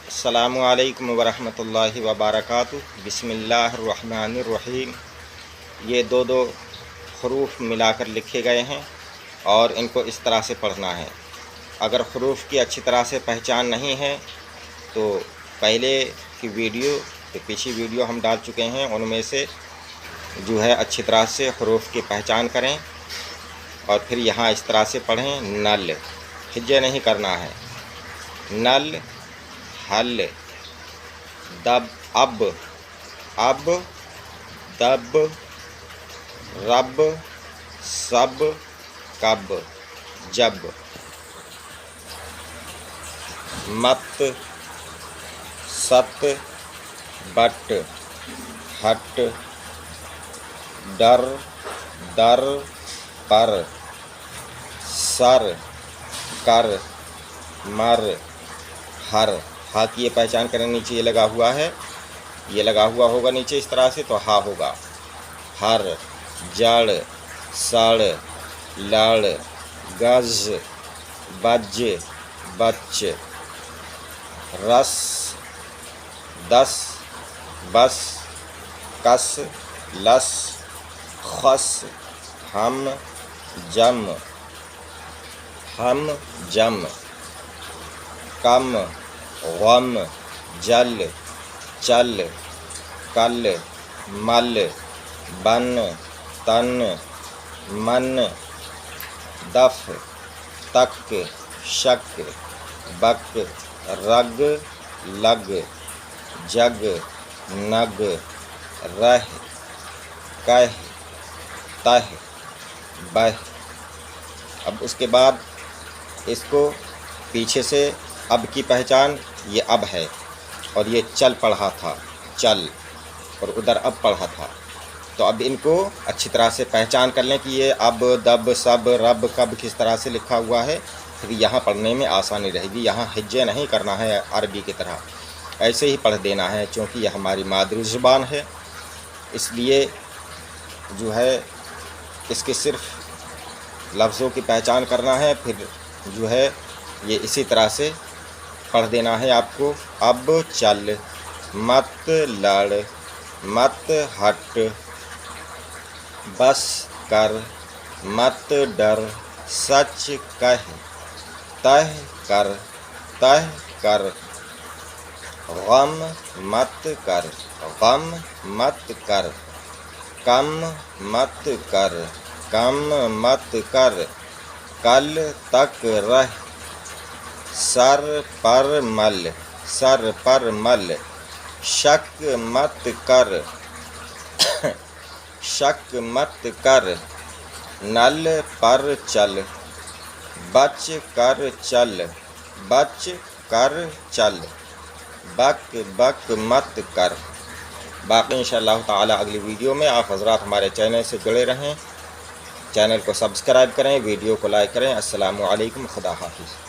अस्सलामु अलैकुम वरहमतुल्लाहि वबरकातुहू। बिस्मिल्लाहिर्रहमानिर्रहीम। ये दो हरूफ मिलाकर लिखे गए हैं और इनको इस तरह से पढ़ना है। अगर हरूफ की अच्छी तरह से पहचान नहीं है तो पहले की वीडियो पिछली वीडियो हम डाल चुके हैं, उनमें से जो है अच्छी तरह से हरूफ की पहचान करें और फिर यहाँ इस तरह से पढ़ें। नल, हिज्जे नहीं करना है। नल, हल, दब, अब, दब, रब, सब, कब, जब, मत, सत, बट, हट, डर, दर, पर, सर, कर, मर, हर। हा की ये पहचान करें, नीचे ये लगा हुआ है, ये लगा हुआ होगा नीचे इस तरह से, तो हा होगा। हर, जड़, सड़, लड़, गज, बज, बच, रस, दस, बस, कस, लस, खस, हम, जम, कम, गम, जल, चल, कल, मल, बन, तन, मन, दफ, तक, शक, बक, रग, लग, जग, नग, रह, कह, तह, बह। अब उसके बाद इसको पीछे से अब की पहचान, ये अब है और ये चल पढ़ा था, चल, और उधर अब पढ़ा था। तो अब इनको अच्छी तरह से पहचान कर लें कि ये अब, दब, सब, रब, कब किस तरह से लिखा हुआ है, फिर यहाँ पढ़ने में आसानी रहेगी। यहाँ हिज्जे नहीं करना है अरबी की तरह, ऐसे ही पढ़ देना है। क्योंकि यह हमारी मादरी ज़ुबान है, इसलिए जो है इसके सिर्फ लफ्ज़ों की पहचान करना है, फिर जो है ये इसी तरह से पढ़ देना है आपको। अब चल, मत लड़, मत हट, बस कर, मत डर, सच कह, तह कर, गम मत कर, गम मत कर, कम मत कर, कम मत कर, कल तक रह, सर पर मल, शक मत कर, शक मत कर, नल पर चल, बच कर चल, बक मत कर। बाकी इंशाअल्लाह ताला अगली वीडियो में आप हज़रात हमारे चैनल से जुड़े रहें। चैनल को सब्सक्राइब करें, वीडियो को लाइक करें। अस्सलामु अलैकुम, खुदा हाफिज़।